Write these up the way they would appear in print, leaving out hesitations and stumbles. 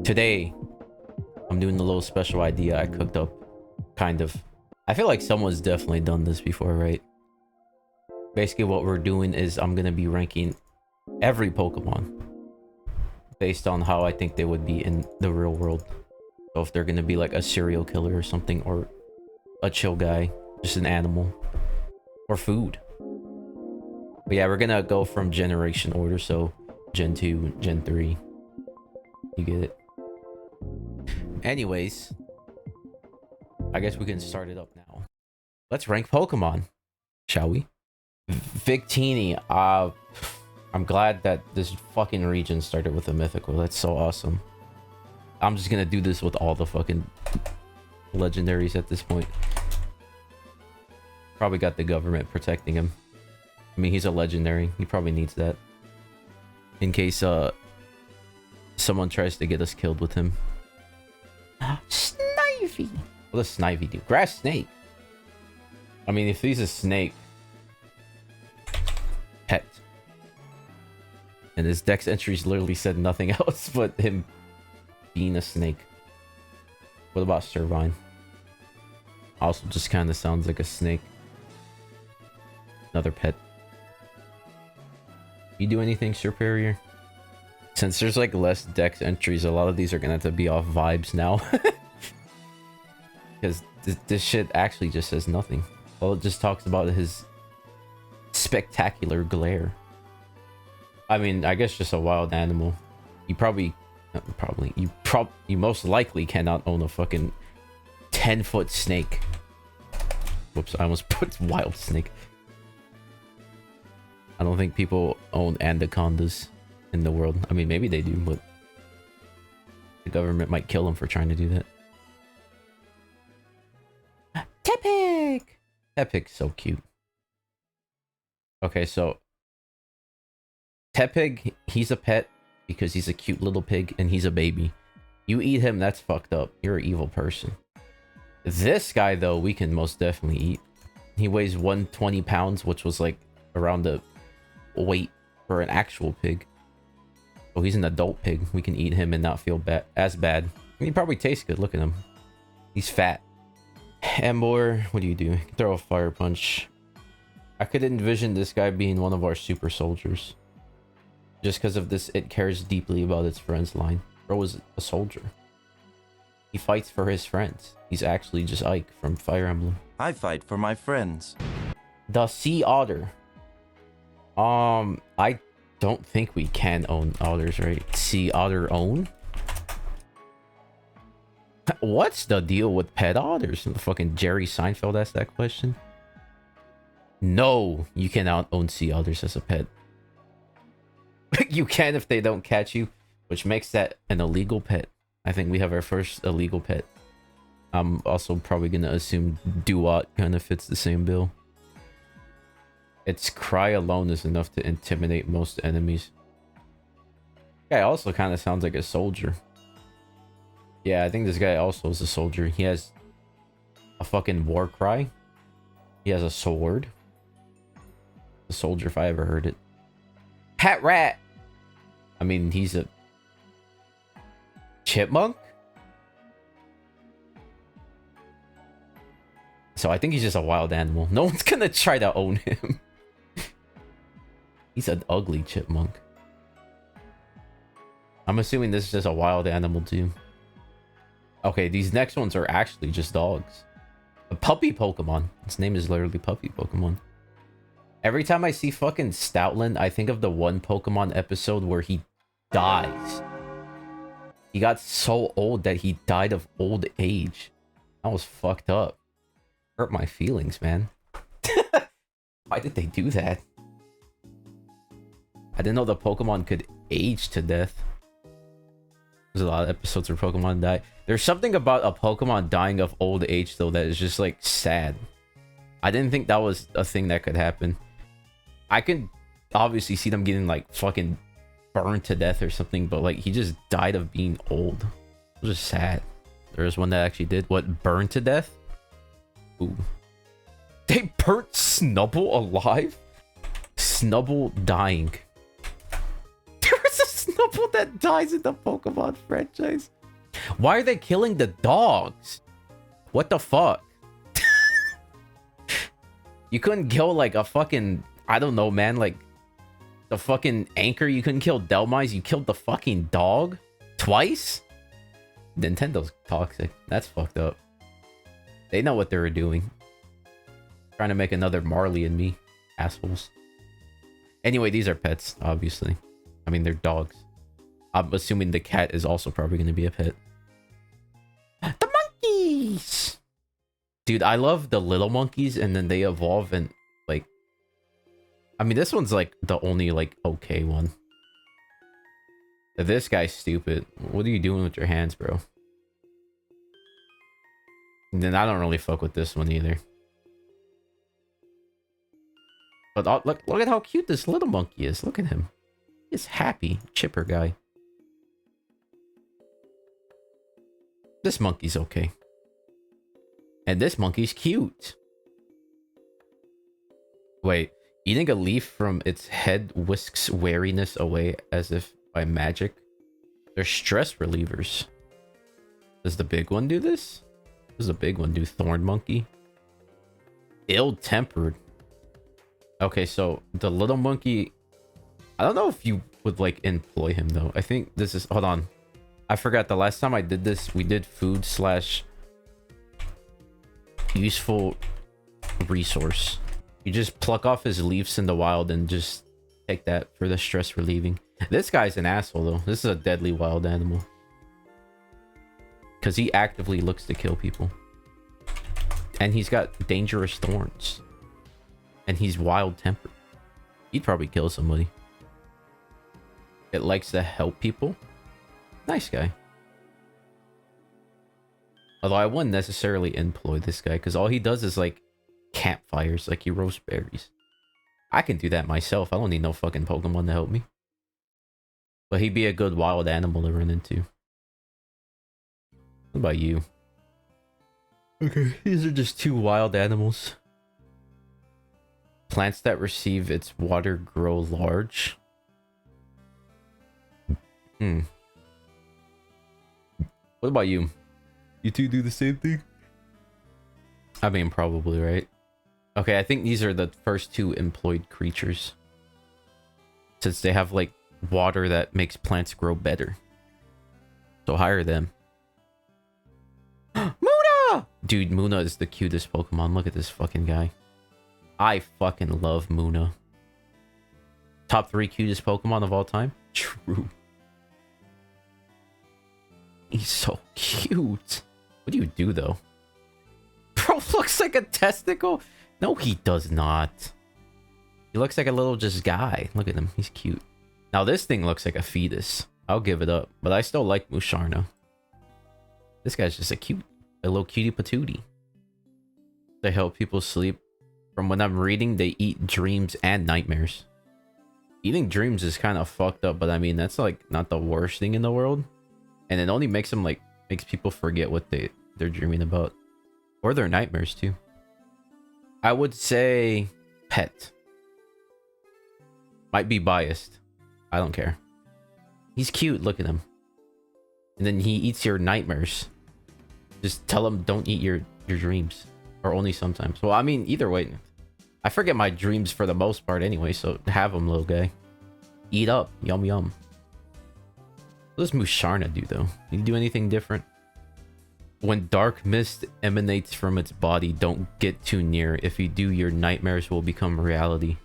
Today, I'm doing a little special idea I cooked up, kind of. I feel like someone's definitely done this before, right? Basically, what we're doing is I'm gonna be ranking every Pokemon based on how I think they would be in the real world. So if they're gonna be like a serial killer or something, or a chill guy, just an animal, or food. But yeah, we're gonna go from generation order, so Gen 2, Gen 3. You get it? Anyways, I guess we can start it up now. Let's rank Pokemon, shall we? Victini, I'm glad that this fucking region started with a mythical. That's so awesome. I'm just gonna do this with all the fucking legendaries at this point. Probably got the government protecting him. I mean, he's a legendary. He probably needs that. In case, someone tries to get us killed with him. Snivy! What does Snivy do? Grass snake! I mean, if he's a snake... Pet. And his dex entries literally said nothing else but him being a snake. What about Servine? Also just kind of sounds like a snake. Another pet. You do anything superior? Since there's like less dex entries, a lot of these are gonna have to be off vibes now. Because this shit actually just says nothing. Well, it just talks about his spectacular glare. I mean, I guess just a wild animal. You you most likely cannot own a fucking 10-foot snake. Whoops, I almost put wild snake. I don't think people own anacondas in the world. I mean, maybe they do, but the government might kill them for trying to do that. Tepig! Tepig's so cute. Okay, so Tepig, he's a pet because he's a cute little pig and he's a baby. You eat him, that's fucked up. You're an evil person. This guy, though, we can most definitely eat. He weighs 120 pounds, which was like around the weight for an actual pig. Oh, he's an adult pig. We can eat him and not feel as bad. And he probably tastes good. Look at him. He's fat. Emboar, what do you do? You can throw a fire punch. I could envision this guy being one of our super soldiers. Just because of this, it cares deeply about its friends line. Bro is a soldier. He fights for his friends. He's actually just Ike from Fire Emblem. I fight for my friends. The Sea Otter. I don't think we can own otters, right? Sea Otter own? What's the deal with pet otters? Fucking Jerry Seinfeld asked that question. No, you cannot own sea otters as a pet. You can if they don't catch you, which makes that an illegal pet. I think we have our first illegal pet. I'm also probably gonna assume Duat kind of fits the same bill. Its cry alone is enough to intimidate most enemies. Guy also kind of sounds like a soldier. Yeah, I think this guy also is a soldier. He has a fucking war cry. He has a sword. A soldier if I ever heard it. Hat rat! I mean, he's a chipmunk? So I think he's just a wild animal. No one's gonna try to own him. He's an ugly chipmunk. I'm assuming this is just a wild animal too. Okay, these next ones are actually just dogs. A puppy Pokemon. Its name is literally Puppy Pokemon. Every time I see fucking Stoutland, I think of the one Pokemon episode where he dies. He got so old that he died of old age. That was fucked up. Hurt my feelings, man. Why did they do that? I didn't know the Pokemon could age to death. There's a lot of episodes where Pokemon die. There's something about a Pokemon dying of old age, though, that is just, like, sad. I didn't think that was a thing that could happen. I could obviously see them getting, like, fucking burned to death or something, but, like, he just died of being old. It was just sad. There was one that actually did. What? Burned to death? Ooh. They burnt Snubble alive? Snubble dying. There was a Snubble that dies in the Pokemon franchise. Why are they killing the dogs? What the fuck? You couldn't kill like a fucking, I don't know, man, like the fucking anchor. You couldn't kill Delmise. You killed the fucking dog twice? Nintendo's toxic. That's fucked up. They know what they were doing. Trying to make another Marley and me. Assholes. Anyway, these are pets, obviously. I mean, they're dogs. I'm assuming the cat is also probably going to be a pet. The monkeys! Dude, I love the little monkeys, and then they evolve and, like... I mean, this one's, like, the only, like, okay one. This guy's stupid. What are you doing with your hands, bro? And then I don't really fuck with this one either. But look at how cute this little monkey is. Look at him. He's happy. Chipper guy. This monkey's okay. And this monkey's cute. Wait. Eating a leaf from its head whisks wariness away as if by magic. They're stress relievers. Does the big one do this? Does the big one do thorn monkey? Ill-tempered. Okay, so the little monkey... I don't know if you would, like, employ him, though. I think this is... Hold on. I forgot. The last time I did this, we did food / useful resource. You just pluck off his leaves in the wild and just take that for the stress relieving. This guy's an asshole, though. This is a deadly wild animal. Because he actively looks to kill people. And he's got dangerous thorns. And he's wild-tempered. He'd probably kill somebody. It likes to help people. Nice guy. Although I wouldn't necessarily employ this guy, because all he does is, like, campfires. Like, he roasts berries. I can do that myself. I don't need no fucking Pokemon to help me. But he'd be a good wild animal to run into. What about you? Okay, these are just two wild animals. Plants that receive its water grow large. What about you? You two do the same thing? I mean, probably, right? Okay, I think these are the first two employed creatures. Since they have, like, water that makes plants grow better. So hire them. Muna! Dude, Muna is the cutest Pokemon. Look at this fucking guy. I fucking love Muna. Top 3 cutest Pokemon of all time? True. He's so cute. What do you do, though? Bro looks like a testicle? No, he does not. He looks like a little just guy. Look at him. He's cute. Now, this thing looks like a fetus. I'll give it up. But I still like Musharna. This guy's just a little cutie patootie. They help people sleep. From when I'm reading, they eat dreams and nightmares. Eating dreams is kind of fucked up, but I mean, that's like not the worst thing in the world. And it only makes them like, makes people forget what they're dreaming about. Or their nightmares too. I would say pet. Might be biased. I don't care. He's cute, look at him. And then he eats your nightmares. Just tell him don't eat your dreams. Or only sometimes. Well, I mean, either way. I forget my dreams for the most part anyway, so have them, little guy. Eat up. Yum yum. What does Musharna do, though? Did he do anything different? When dark mist emanates from its body, don't get too near. If you do, your nightmares will become reality.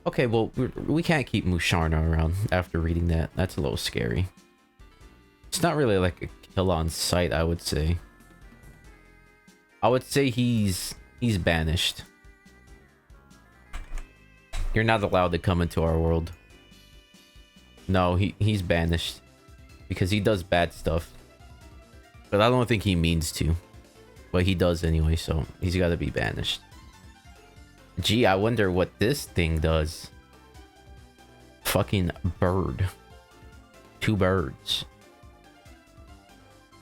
Okay, well, we can't keep Musharna around after reading that. That's a little scary. It's not really like a kill on sight, I would say. I would say he's banished. You're not allowed to come into our world. No, he's banished. Because he does bad stuff. But I don't think he means to. But he does anyway, so he's got to be banished. Gee, I wonder what this thing does. Fucking bird. 2 birds.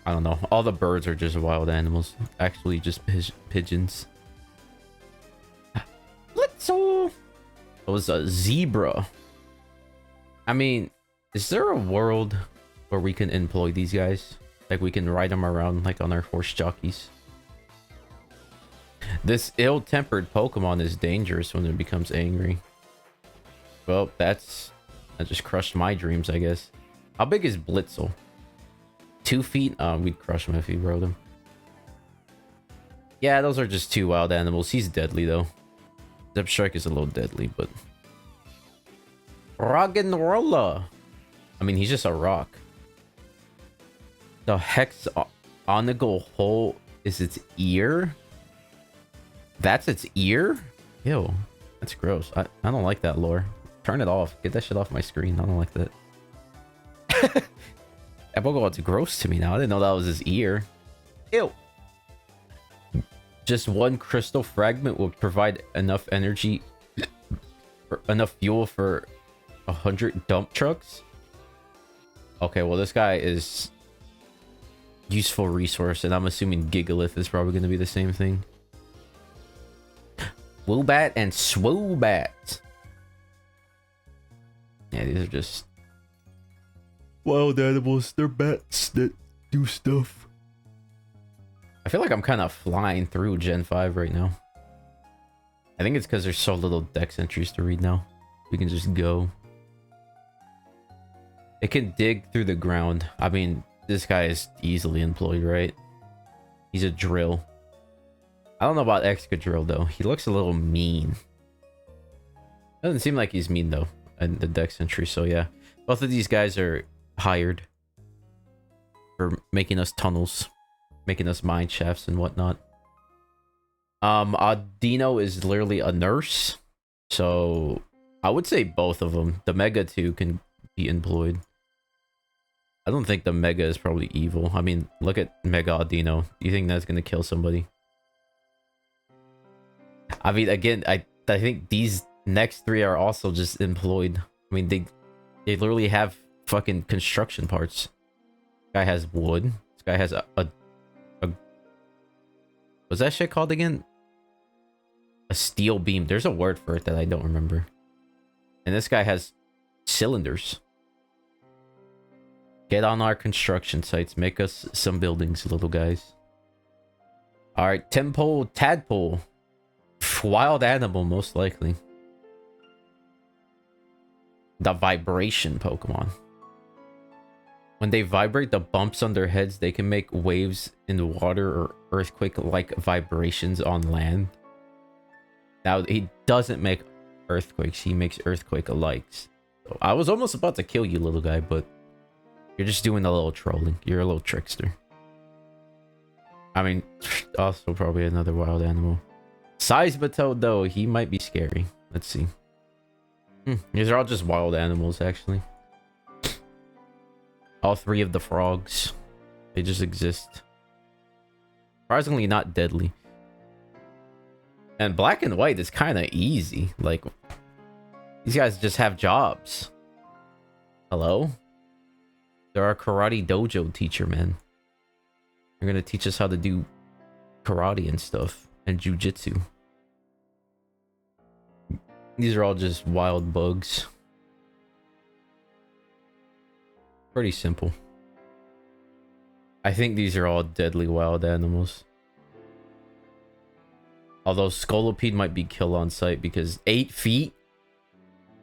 I don't know. All the birds are just wild animals. Actually, just pigeons. Blitzel! It was a zebra. I mean, Is there a world where we can employ these guys? Like we can ride them around like on our horse jockeys? This ill-tempered Pokemon is dangerous when it becomes angry. Well, that just crushed my dreams, I guess. How big is Blitzel? 2 feet? We'd crush him if he rode him. Yeah, those are just 2 wild animals. He's deadly, though. Zep Strike is a little deadly, but... Roggenrola! I mean, he's just a rock. The hexagonal hole is its ear? That's its ear? Ew. That's gross. I don't like that lore. Turn it off. Get that shit off my screen. I don't like that. That Pokemon's gross to me now. I didn't know that was his ear. Ew. Just 1 crystal fragment will provide enough energy, enough fuel for 100 dump trucks. Okay, well this guy is useful resource, and I'm assuming Gigalith is probably going to be the same thing. Woobat and Swoobat. Yeah, these are just wild animals. They're bats that do stuff. I feel like I'm kind of flying through Gen 5 right now. I think it's because there's so little dex entries to read now. We can just go. It can dig through the ground. I mean, this guy is easily employed, right? He's a drill. I don't know about Excadrill, though. He looks a little mean. Doesn't seem like he's mean, though, in the dex entry. So, yeah. Both of these guys are hired for making us tunnels, making us mine shafts and whatnot. Audino is literally a nurse. So, I would say both of them. The Mega 2 can be employed. I don't think the Mega is probably evil. I mean, look at Mega Audino. Do you think that's going to kill somebody? I mean, again, I think these next 3 are also just employed. I mean, they literally have fucking construction parts. This guy has wood. This guy has a what's that shit called again? A steel beam. There's a word for it that I don't remember. And this guy has cylinders. Get on our construction sites. Make us some buildings, little guys. Alright, Tempo Tadpole. Wild animal, most likely. The vibration Pokemon. When they vibrate, the bumps on their heads, they can make waves in the water or earthquake-like vibrations on land. Now, he doesn't make earthquakes. He makes earthquake-alikes. So I was almost about to kill you, little guy, but you're just doing a little trolling. You're a little trickster. I mean, also probably another wild animal. Seismitoad, though, he might be scary. Let's see. These are all just wild animals, actually. All 3 of the frogs. They just exist. Surprisingly not deadly. And black and white is kind of easy. Like, these guys just have jobs. Hello? They're our karate dojo teacher, man. They're gonna teach us how to do karate and stuff. And jujitsu. These are all just wild bugs. Pretty simple. I think these are all deadly wild animals. Although Scolipede might be kill on sight because 8 feet?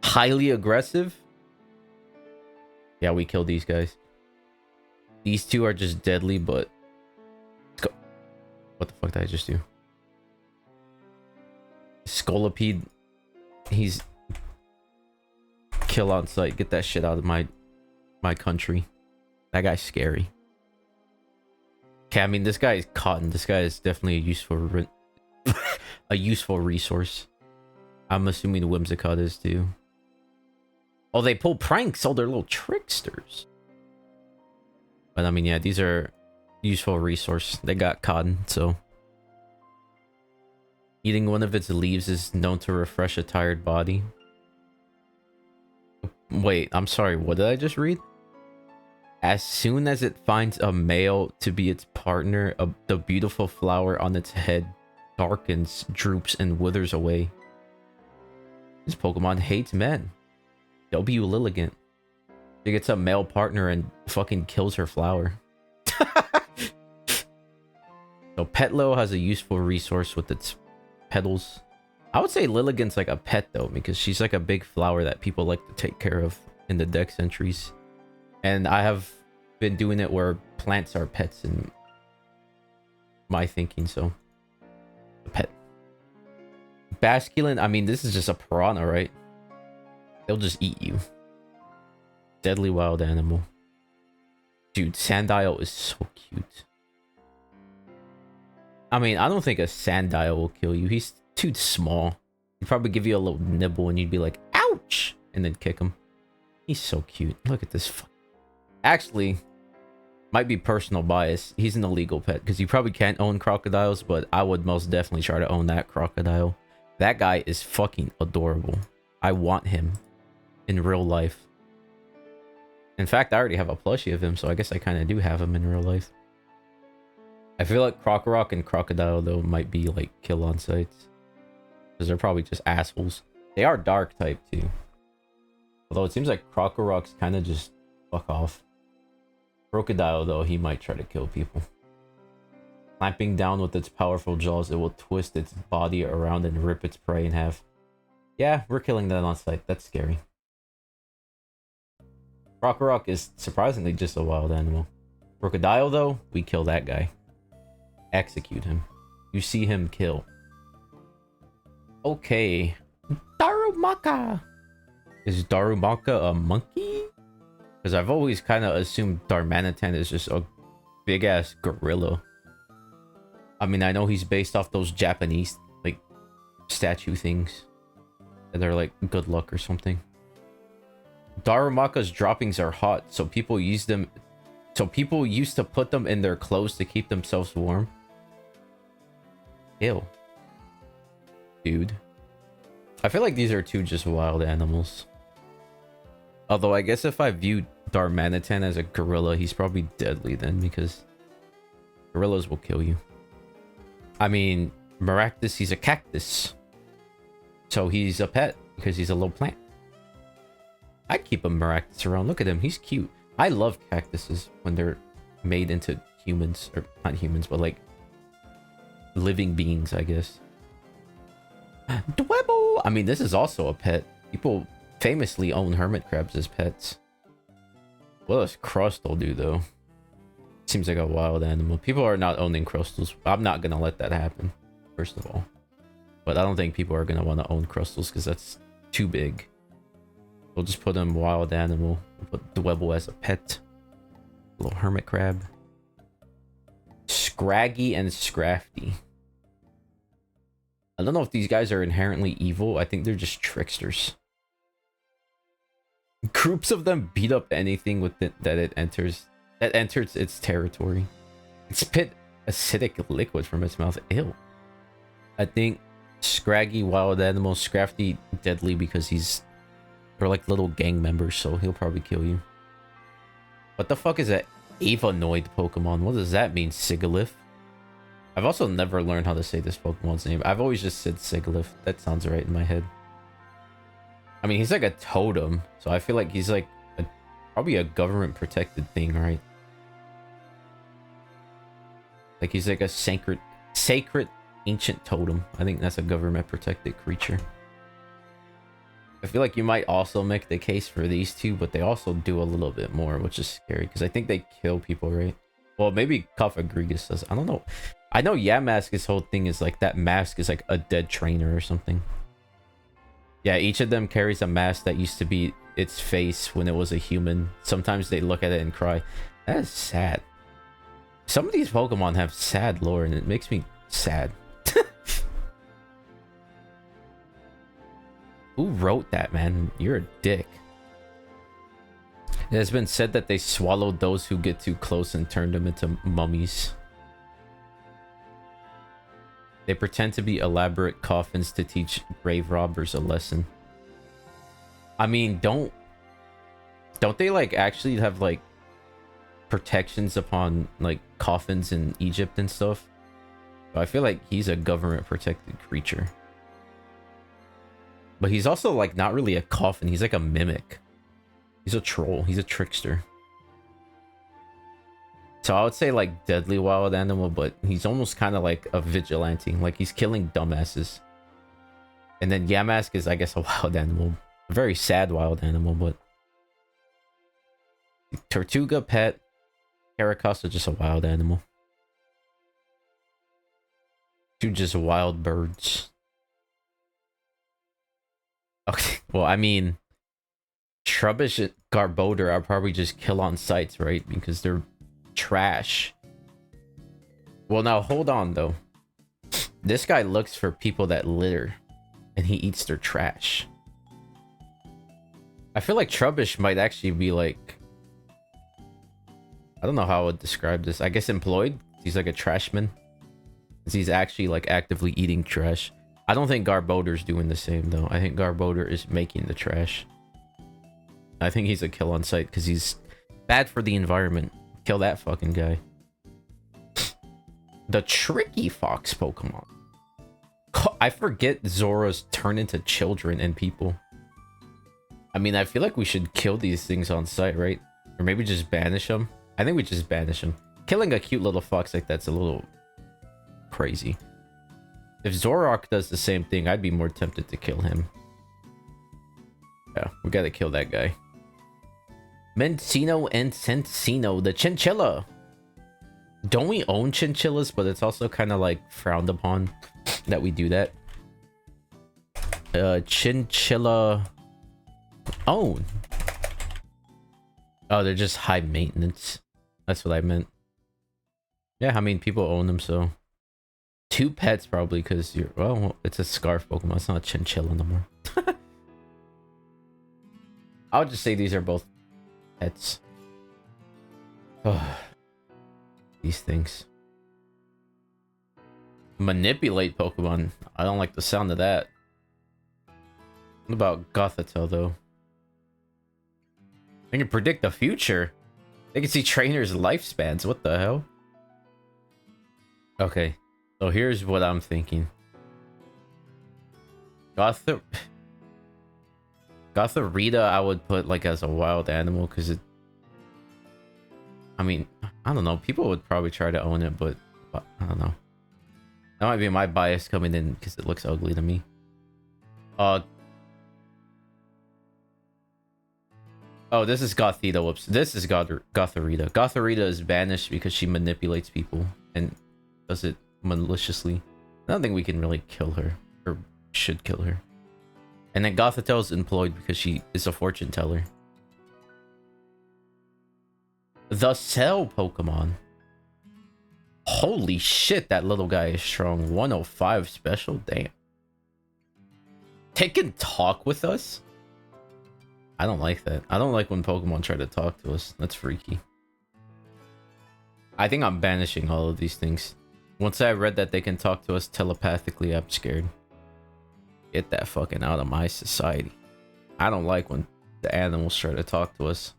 Highly aggressive? Yeah, we kill these guys. These 2 are just deadly, but... What the fuck did I just do? Scolipede, he's kill on sight. Get that shit out of my country. That guy's scary. Okay, I mean, this guy is cotton. This guy is definitely a useful resource. I'm assuming Whimsicott is too. Oh, they pull pranks. Oh, they're little tricksters. But I mean, yeah, these are useful resource. They got cotton, so eating one of its leaves is known to refresh a tired body. Wait, I'm sorry. What did I just read? As soon as it finds a male to be its partner, the beautiful flower on its head darkens, droops, and withers away. This Pokemon hates men. W. Lilligant. She gets a male partner and fucking kills her flower. So Petlo has a useful resource with its petals. I would say Lilligant's like a pet though, because she's like a big flower that people like to take care of in the dex entries. And I have been doing it where plants are pets in my thinking, so a pet. Basculin, I mean, this is just a piranha, right? They'll just eat you. Deadly wild animal. Dude, Sandile is so cute. I mean, I don't think a Sandile will kill you. He's too small. He'd probably give you a little nibble and you'd be like, ouch! And then kick him. He's so cute. Look at this. Actually, might be personal bias. He's an illegal pet because you probably can't own crocodiles, but I would most definitely try to own that crocodile. That guy is fucking adorable. I want him in real life. In fact, I already have a plushie of him, so I guess I kind of do have him in real life. I feel like Crocorock and Crocodile, though, might be, like, kill-on sites. Because they're probably just assholes. They are dark type, too. Although it seems like Crocorock's kind of just fuck off. Crocodile, though, he might try to kill people. Clamping down with its powerful jaws, it will twist its body around and rip its prey in half. Yeah, we're killing that on sight. That's scary. Crocorock is surprisingly just a wild animal. Crocodile, though, we kill that guy. Execute him. You see him kill. Okay. Darumaka! Is Darumaka a monkey? Because I've always kind of assumed Darmanitan is just a big-ass gorilla. I mean, I know he's based off those Japanese, like, statue things. And they're like, good luck or something. Darumaka's droppings are hot, so people use them... So people used to put them in their clothes to keep themselves warm. Ew. Dude. I feel like these are two just wild animals. Although I guess if I view Darmanitan as a gorilla, he's probably deadly then, because gorillas will kill you. I mean, Maractus, he's a cactus. So he's a pet, because he's a little plant. I'd keep a Maractus around. Look at him, he's cute. I love cactuses when they're made into humans, or not humans, but like living beings, I guess. Dwebble! I mean, this is also a pet. People famously own hermit crabs as pets. What does Crustle do, though? Seems like a wild animal. People are not owning Crustles. I'm not gonna let that happen, first of all. But I don't think people are gonna want to own Crustles because that's too big. We'll just put him wild animal. We'll put Dwebble as a pet. Little hermit crab. Scraggy and Scrafty. I don't know if these guys are inherently evil. I think they're just tricksters. Groups of them beat up anything with it that enters its territory. It spit acidic liquid from its mouth. Ew. I think Scraggy, wild animal, Scrafty, deadly because they're like little gang members, so he'll probably kill you. What the fuck is that Avanoid Pokemon? What does that mean, Sigilyph? I've also never learned how to say this Pokemon's name. I've always just said Sigilyph. That sounds right in my head. I mean, he's like a totem, so I feel like he's like probably a government protected thing, right? Like he's like a sacred ancient totem. I think that's a government protected creature. I feel like you might also make the case for these two, but they also do a little bit more, which is scary because I think they kill people, right? Well, maybe Kafagrigus does. I don't know. I know Yamask's whole thing is like that mask is like a dead trainer or something. Yeah, each of them carries a mask that used to be its face when it was a human. Sometimes they look at it and cry. That is sad. Some of these Pokemon have sad lore and it makes me sad. Who wrote that, man? You're a dick. It has been said that they swallowed those who get too close and turned them into mummies. They pretend to be elaborate coffins to teach grave robbers a lesson. I mean, don't they like actually have like protections upon like coffins in Egypt and stuff? I feel like he's a government protected creature. But he's also like not really a coffin, he's like a mimic. He's a troll. He's a trickster. So I would say like deadly wild animal, but he's almost kind of like a vigilante. Like he's killing dumbasses. And then Yamask is, I guess, a wild animal. A very sad wild animal, but... Tortuga, pet. Caracosta, just a wild animal. Two just wild birds. Okay, well, I mean... Trubbish and Garbodor I'll probably just kill on sights, right? Because they're trash. Well, now, hold on, though. This guy looks for people that litter. And he eats their trash. I feel like Trubbish might actually be like... I don't know how I would describe this. I guess employed? He's like a trashman. He's actually like actively eating trash. I don't think Garbodor's doing the same though. I think Garbodor is making the trash. I think he's a kill on sight because he's bad for the environment. Kill that fucking guy. The tricky fox Pokemon. I forget Zoras turn into children and people. I mean, I feel like we should kill these things on sight, right? Or maybe just banish them. I think we just banish them. Killing a cute little fox like that's a little crazy. If Zoroark does the same thing, I'd be more tempted to kill him. Yeah, we gotta kill that guy. Mencino and Centino, the chinchilla. Don't we own chinchillas? But it's also kind of like frowned upon that we do that. Chinchilla own. Oh, they're just high maintenance. That's what I meant. Yeah, I mean, people own them, so... 2 pets, probably, because you're... Well, it's a scarf Pokemon. It's not a chinchilla no more. I would just say these are both pets. Oh, these things. Manipulate Pokemon. I don't like the sound of that. What about Gothitelle, though? They can predict the future. They can see trainers' lifespans. What the hell? Okay, so here's what I'm thinking. Gothorita, I would put like as a wild animal because it... I mean, I don't know. People would probably try to own it, but I don't know. That might be my bias coming in because it looks ugly to me. Oh, this is Gothita. Whoops. This is Gothorita. Gothorita is banished because she manipulates people and does it maliciously. I don't think we can really kill her. Or should kill her. And then Gothitelle is employed because she is a fortune teller. The Cell Pokemon. Holy shit, that little guy is strong. 105 special? Damn. They can talk with us? I don't like that. I don't like when Pokemon try to talk to us. That's freaky. I think I'm banishing all of these things. Once I read that they can talk to us telepathically, I'm scared. Get that fucking out of my society. I don't like when the animals try to talk to us.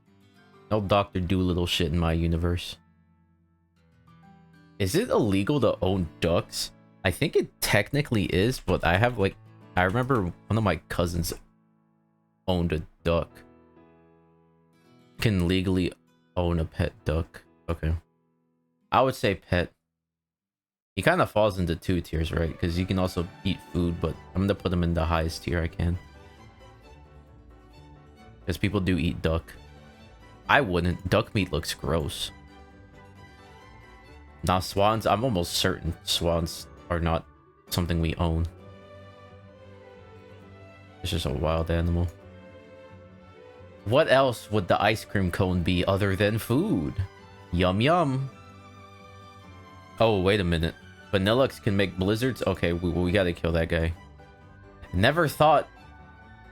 No Dr. Doolittle shit in my universe. Is it illegal to own ducks? I think it technically is, but I have like... I remember one of my cousins owned a duck. Can legally own a pet duck. Okay. I would say pet. He kind of falls into 2 tiers, right? Because you can also eat food, but I'm gonna put him in the highest tier I can. Because people do eat duck. I wouldn't. Duck meat looks gross. Now swans, I'm almost certain swans are not something we own. It's just a wild animal. What else would the ice cream cone be other than food? Yum yum. Oh, wait a minute. Vanillux can make blizzards? Okay, we gotta kill that guy. Never thought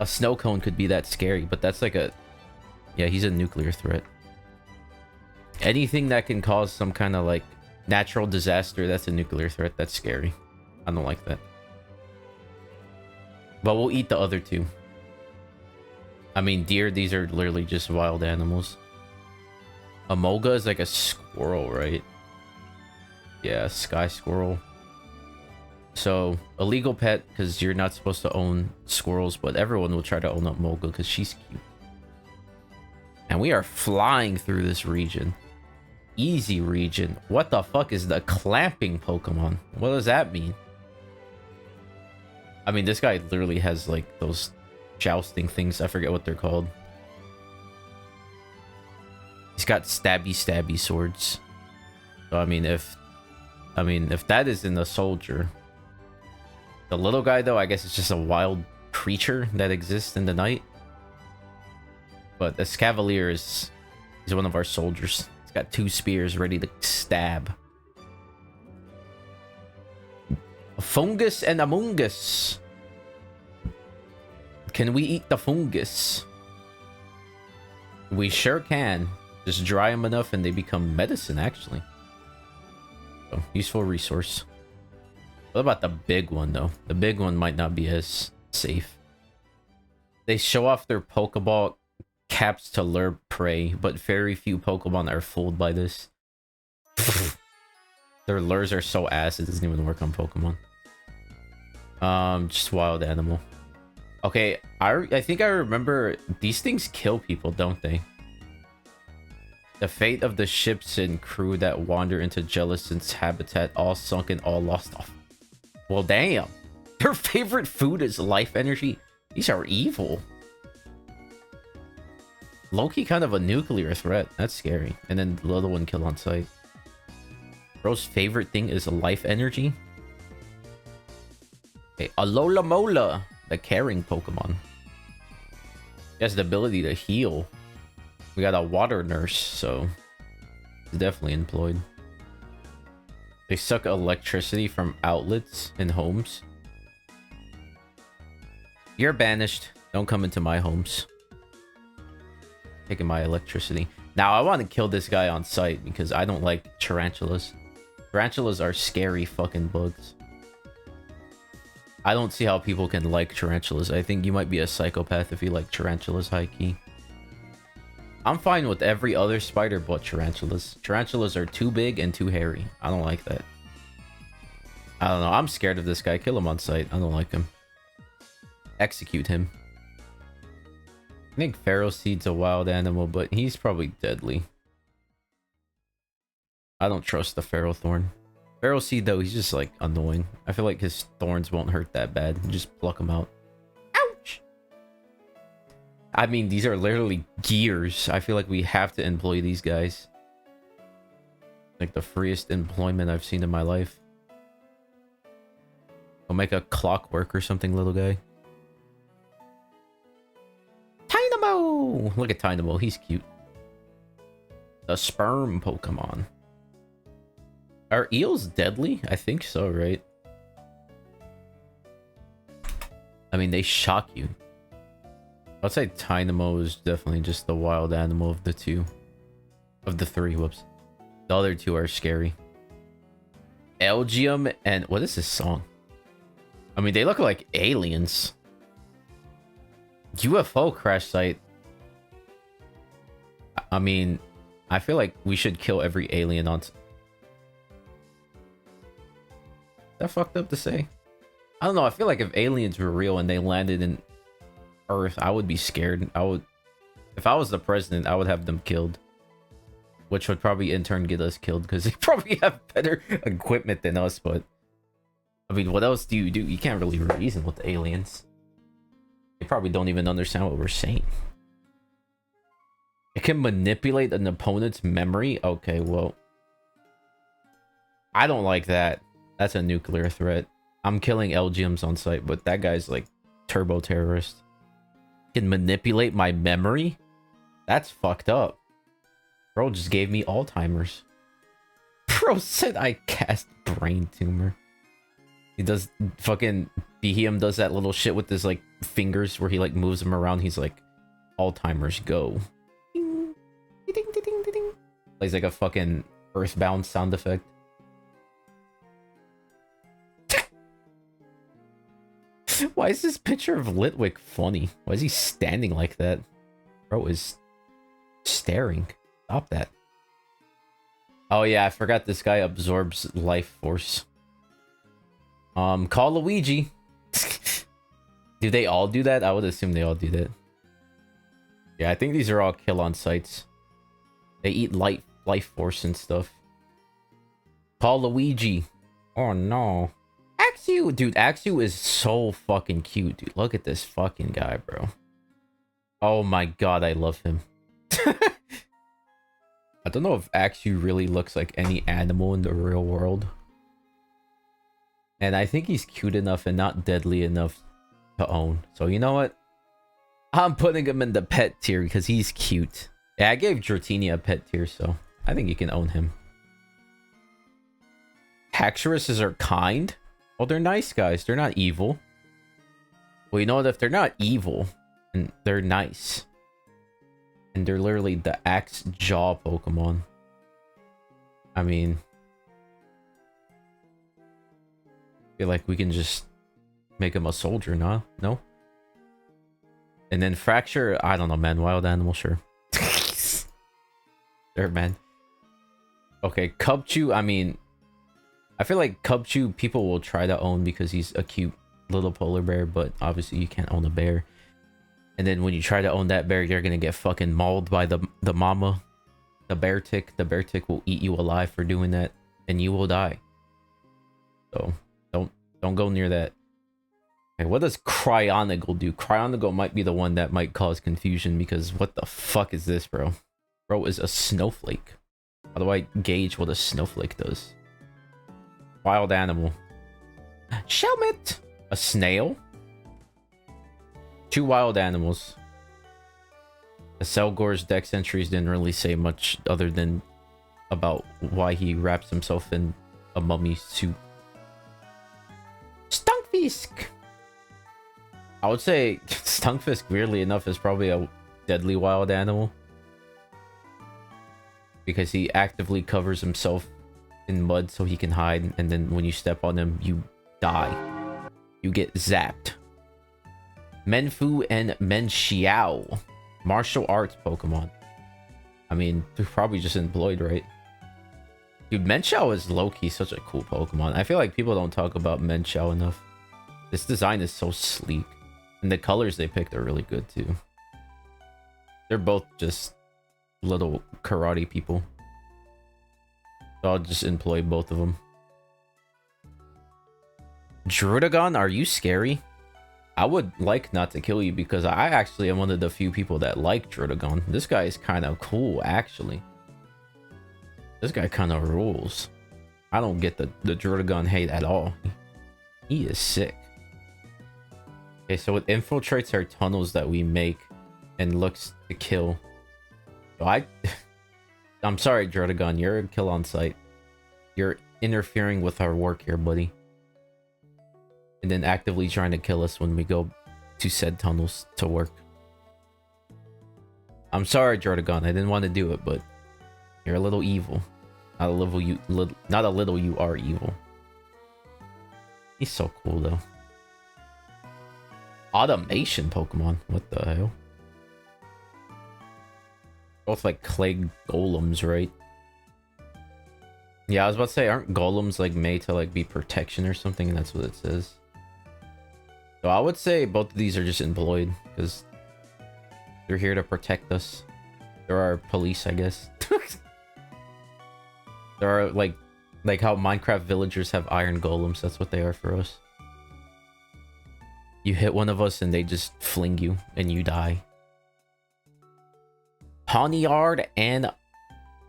a snow cone could be that scary, but that's like a... Yeah, he's a nuclear threat. Anything that can cause some kind of like natural disaster, that's a nuclear threat. That's scary. I don't like that. But we'll eat the other 2. I mean, deer, these are literally just wild animals. Amoga is like a squirrel, right? Yeah, sky squirrel. So, illegal pet, because you're not supposed to own squirrels, but everyone will try to own Amoga because she's cute. And we are flying through this region. Easy region. What the fuck is the clamping Pokemon? What does that mean? I mean, this guy literally has like those jousting things. I forget what they're called. He's got stabby swords. So I mean, if that isn't a soldier, the little guy though, I guess it's just a wild creature that exists in the night. But this Cavalier is one of our soldiers. He's got 2 spears ready to stab. A fungus and a mungus. Can we eat the fungus? We sure can. Just dry them enough and they become medicine, actually. So, useful resource. What about the big one, though? The big one might not be as safe. They show off their Pokeball caps to lure prey, but very few Pokemon are fooled by this. Their lures are so ass, it doesn't even work on Pokemon. Just wild animal. Okay, I think I remember these things kill people, don't they? The fate of the ships and crew that wander into Jellicent's habitat, all sunken, all lost off. Well, damn. Their favorite food is life energy. These are evil. Low-key kind of a nuclear threat. That's scary. And then the little one kill on sight. Bro's favorite thing is life energy. Okay, Alola Mola, the caring Pokemon. He has the ability to heal. We got a water nurse, so it's definitely employed. They suck electricity from outlets in homes. You're banished. Don't come into my homes. Taking my electricity. Now, I want to kill this guy on sight because I don't like tarantulas. Tarantulas are scary fucking bugs. I don't see how people can like tarantulas. I think you might be a psychopath if you like tarantulas high-key. I'm fine with every other spider but tarantulas. Tarantulas are too big and too hairy. I don't like that. I don't know. I'm scared of this guy. Kill him on sight. I don't like him. Execute him. I think Pharaoh Seed's a wild animal, but he's probably deadly. I don't trust the Pharaoh Thorn. Pharaoh Seed, though, he's just, like, annoying. I feel like his thorns won't hurt that bad. Just pluck them out. Ouch! I mean, these are literally gears. I feel like we have to employ these guys. Like, the freest employment I've seen in my life. Go make a clockwork or something, little guy. Tynamo! Look at Tynamo. He's cute. The sperm Pokemon. Are eels deadly? I think so, right? I mean, they shock you. I'd say Tynamo is definitely just the wild animal of the two. Of the three, whoops. The other two are scary. Elgium and... What is this song? I mean, they look like aliens. UFO crash site. I mean, I feel like we should kill every alien on... That fucked up to say. I don't know. I feel like if aliens were real and they landed in Earth, I would be scared. I would... If I was the president, I would have them killed. Which would probably in turn get us killed because they probably have better equipment than us, but... I mean, what else do? You can't really reason with aliens. They probably don't even understand what we're saying. It can manipulate an opponent's memory? Okay, well... I don't like that. That's a nuclear threat. I'm killing Elgiums on sight, but that guy's like turbo terrorist. Can manipulate my memory? That's fucked up. Bro just gave me Alzheimer's. Bro said I cast brain tumor. He does fucking... Behem does that little shit with his like fingers where he like moves them around. He's like, Alzheimer's go. Ding, ding, ding, ding, ding. Plays like a fucking Earthbound sound effect. Why is this picture of Litwick funny? Why is he standing like that? Bro is staring. Stop that. Oh yeah, I forgot this guy absorbs life force. Call Luigi. Do they all do that? I would assume they all do that. Yeah, I think these are all kill on sites. They eat life force and stuff. Paul Luigi. Oh no. Axew! Dude, Axew is so fucking cute, dude. Look at this fucking guy, bro. Oh my god, I love him. I don't know if Axew really looks like any animal in the real world. And I think he's cute enough and not deadly enough to own. So you know what? I'm putting him in the pet tier because he's cute. Yeah, I gave Dratini a pet tier, so I think you can own him. Haxoruses are kind. Well, they're nice guys. They're not evil. Well, you know what? If they're not evil, and they're nice. And they're literally the axe jaw Pokemon. I mean, I feel like we can just make him a soldier, nah? No? And then Fracture, I don't know, man. Wild animal, sure. There, man. Okay, Cubchoo, I mean, I feel like Cubchoo people will try to own because he's a cute little polar bear, but obviously you can't own a bear. And then when you try to own that bear, you're gonna get fucking mauled by the mama, the bear tick. The bear tick will eat you alive for doing that, and you will die. So don't go near that. Okay, what does Cryonigal do? Cryonigal might be the one that might cause confusion because what the fuck is this, bro? Bro is a snowflake. How do I gauge what a snowflake does? Wild animal. Shelmet! A snail? 2 wild animals. The Selgor's dex entries didn't really say much other than about why he wraps himself in a mummy suit. Stunkfisk! I would say Stunkfisk, weirdly enough, is probably a deadly wild animal. Because he actively covers himself in mud so he can hide, and then when you step on him, you die. You get zapped. Menfu and Menxiao. Martial arts Pokemon. I mean, they're probably just employed, right? Dude, Menxiao is low-key such a cool Pokemon. I feel like people don't talk about Menxiao enough. This design is so sleek. And the colors they picked are really good, too. They're both just little karate people. So I'll just employ both of them. Druddigon, are you scary? I would like not to kill you because I actually am one of the few people that like Druddigon. This guy is kind of cool, actually. This guy kind of rules. I don't get the Druddigon hate at all. He is sick. Okay, so it infiltrates our tunnels that we make and looks to kill. So I'm sorry, Druddigon, you're a kill on sight. You're interfering with our work here, buddy. And then actively trying to kill us when we go to said tunnels to work. I'm sorry, Druddigon, I didn't want to do it, but you're a little evil. Not a little, you are evil. He's so cool, though. Automation Pokemon, what the hell? Both like clay golems, right? Yeah, I was about to say, aren't golems like made to like be protection or something? And that's what it says. So I would say both of these are just employed because they're here to protect us. They're our police, I guess. There are like how Minecraft villagers have iron golems. That's what they are for us. You hit one of us and they just fling you and you die. Pawniard and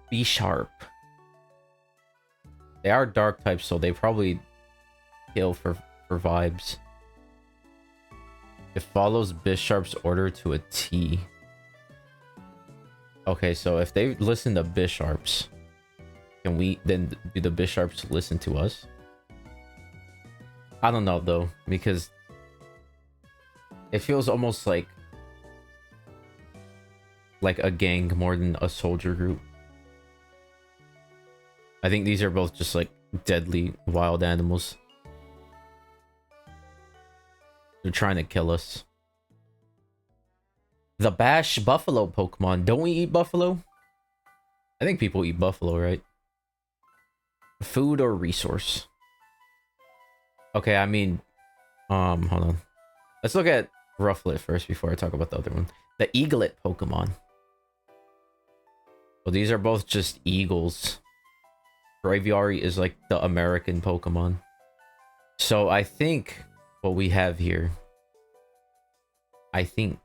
B-Sharp. They are dark types, so they probably kill for vibes. It follows Bisharp's order to a T. Okay, so if they listen to Bisharps, can we then do the Bisharps listen to us? I don't know though, because it feels almost like a gang more than a soldier group. I think these are both just like deadly wild animals. They're trying to kill us. The Bash Buffalo Pokemon. Don't we eat buffalo? I think people eat buffalo, right? Food or resource? Okay, I mean, hold on. Let's look at Rufflet first before I talk about the other one. The eaglet Pokemon. Well, these are both just eagles. Braviary is like the American Pokemon. So I think what we have here, I think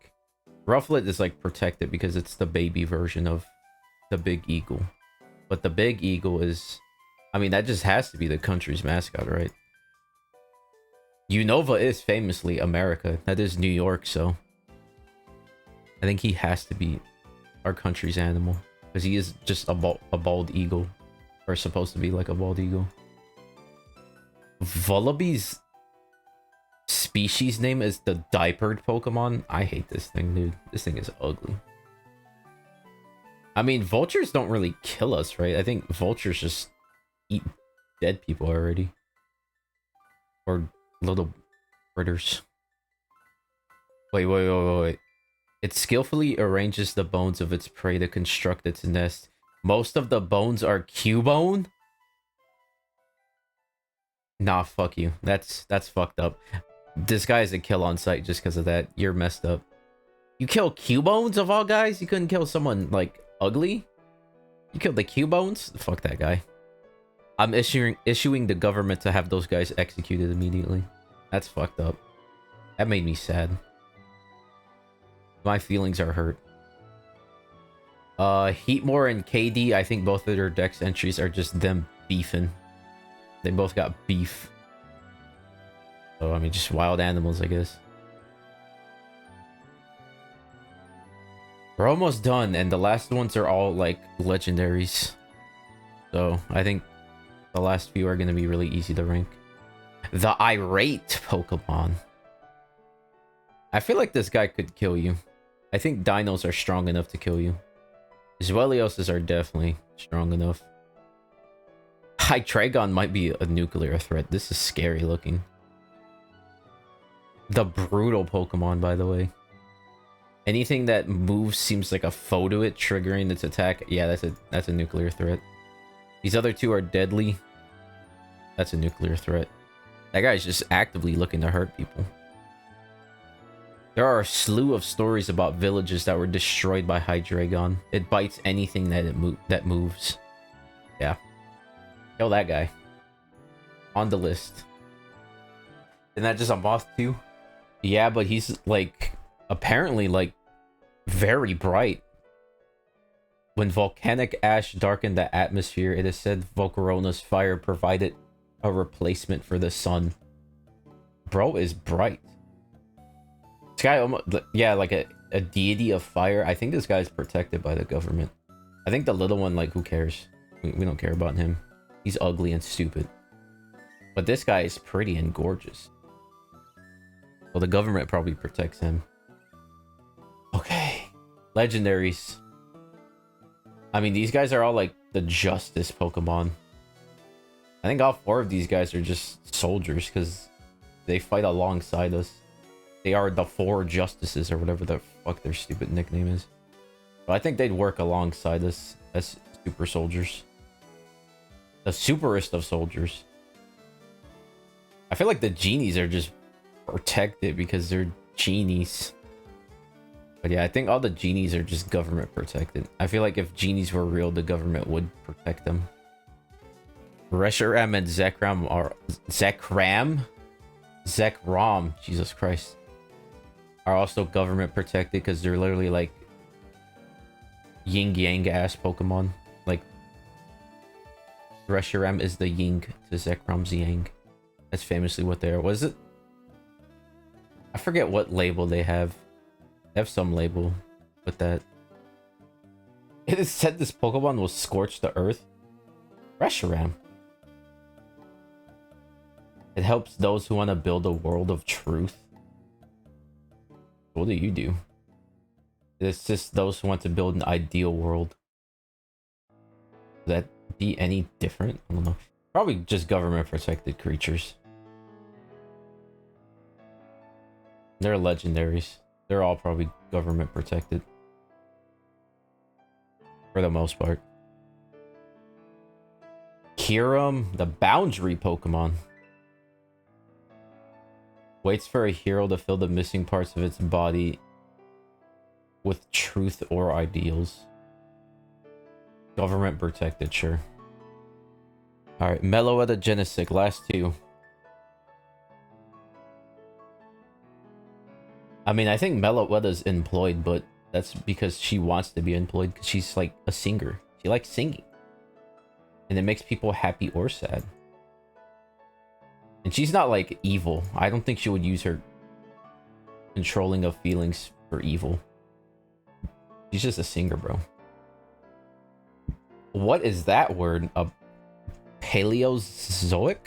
Rufflet is like protected because it's the baby version of the big eagle. But the big eagle is, I mean, that just has to be the country's mascot, right? Unova is famously America. That is New York, so I think he has to be our country's animal because he is just a bald eagle, or supposed to be like a bald eagle. Vullaby's species name is the diapered Pokemon. I hate this thing, dude. This thing is ugly. I mean, vultures don't really kill us, right? I think vultures just eat dead people already. Or little critters. Wait. It skillfully arranges the bones of its prey to construct its nest. Most of the bones are Cubone? Nah, fuck you. That's fucked up. This guy is a kill on sight just because of that. You're messed up. You kill Cubones of all guys? You couldn't kill someone, like, ugly? You killed the Cubones? Fuck that guy. I'm issuing the government to have those guys executed immediately. That's fucked up. That made me sad. My feelings are hurt. Heatmore and KD, I think both of their dex entries are just them beefing. They both got beef. So, I mean, just wild animals, I guess. We're almost done, and the last ones are all, like, legendaries. So, I think the last few are going to be really easy to rank. The Irate Pokemon. I feel like this guy could kill you. I think dinos are strong enough to kill you. Zwelioses are definitely strong enough. Hydreigon might be a nuclear threat. This is scary looking. The brutal Pokemon, by the way. Anything that moves seems like a foe to it, triggering its attack. Yeah, that's a nuclear threat. These other two are deadly. That's a nuclear threat. That guy's just actively looking to hurt people. There are a slew of stories about villages that were destroyed by Hydreigon. It bites anything that moves. Yeah. Kill that guy. On the list. Isn't that just a moth too? Yeah, but he's like apparently like very bright. When volcanic ash darkened the atmosphere, it is said Volcarona's fire provided a replacement for the sun. Bro is bright. This guy almost, yeah, like a deity of fire. I think this guy's protected by the government. I think the little one, like, who cares? We don't care about him. He's ugly and stupid. But this guy is pretty and gorgeous. Well, the government probably protects him. Okay. Legendaries. I mean, these guys are all like the justice Pokemon. I think all four of these guys are just soldiers because they fight alongside us. They are the four justices or whatever the fuck their stupid nickname is. But I think they'd work alongside us as super soldiers. The superest of soldiers. I feel like the genies are just protected because they're genies. But yeah, I think all the genies are just government protected. I feel like if genies were real, the government would protect them. Reshiram and Zekrom are... Zekrom, Jesus Christ. Are also government protected because they're literally like yin-yang ass Pokemon. Like Reshiram is the yin to Zekrom's yang. That's famously what they are. Was it? I forget what label they have. They have some label with that. It is said this Pokemon will scorch the earth. Reshiram. It helps those who want to build a world of truth. What do you do? It's just those who want to build an ideal world. Would that be any different? I don't know. Probably just government protected creatures. They're legendaries. They're all probably government protected. For the most part. Kyurem, the boundary Pokemon. Waits for a hero to fill the missing parts of its body. with truth or ideals. Government protected, sure. Alright, Meloetta Genesic, last two. I mean, I think Meloetta's employed, but that's because she wants to be employed, because she's like a singer. She likes singing. And it makes people happy or sad. And she's not like evil. I don't think she would use her controlling of feelings for evil. She's just a singer, bro. What is that word? A Paleozoic?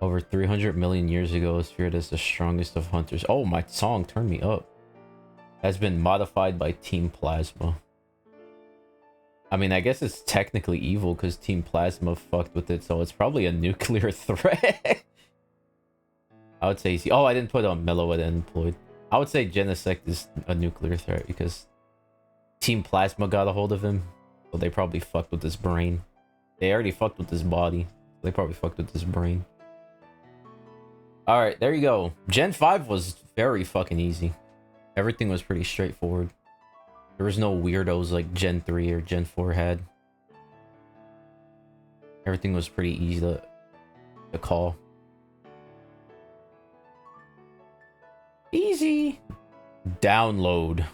Over 300 million years ago, is feared as the strongest of hunters. Oh, my song turned me up. Has been modified by Team Plasma. I mean, I guess it's technically evil because Team Plasma fucked with it, so it's probably a nuclear threat. I would say... Oh, I didn't put on Meloetta employed. I would say Genesect is a nuclear threat because Team Plasma got a hold of him, so they probably fucked with his brain. They already fucked with his body. They probably fucked with his brain. Alright, there you go. Gen 5 was very fucking easy. Everything was pretty straightforward. There was no weirdos like Gen 3 or Gen 4 had. Everything was pretty easy to call. Easy. Download.